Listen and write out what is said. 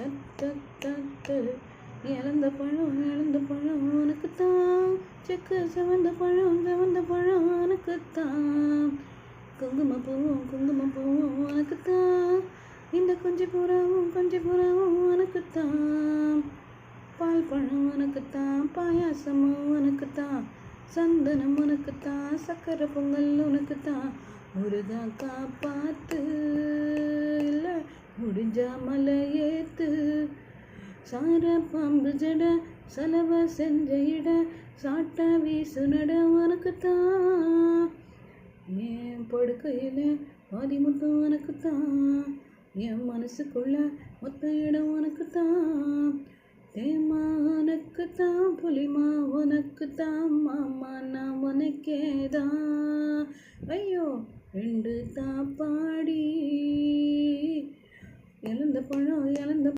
தத்தத்தத்து இழந்த பழம் உனக்குத்தான். செக்கு செவந்த பழம் உனக்குத்தான். குங்குமப்பூவும் உனக்குத்தான். இந்த கொஞ்சி புறாவும் உனக்குத்தான். பால் பழம் உனக்குத்தான். பாயாசமும் உனக்குத்தான். சந்தனம் உனக்குத்தான். சக்கரை பொங்கல் உனக்குத்தான். முருகன் காப்பாத்து இல்லை முடிஞ்சா மலை ஏத்து. சார பாம்பு ஜட சலவ செஞ்ச இட சாட்ட வீசு நட உனக்குத்தான். என் படுக்கையில் பாதி முத்தம் உனக்குத்தான். என் மனசுக்குள்ள மொத்த இடம் உனக்குத்தான். தேமா உனக்குத்தான். புலிமா உனக்குத்தான். மாமா நான் உனக்கேதான். ஐயோ 2 தாப்பாடி இழந்த பழம்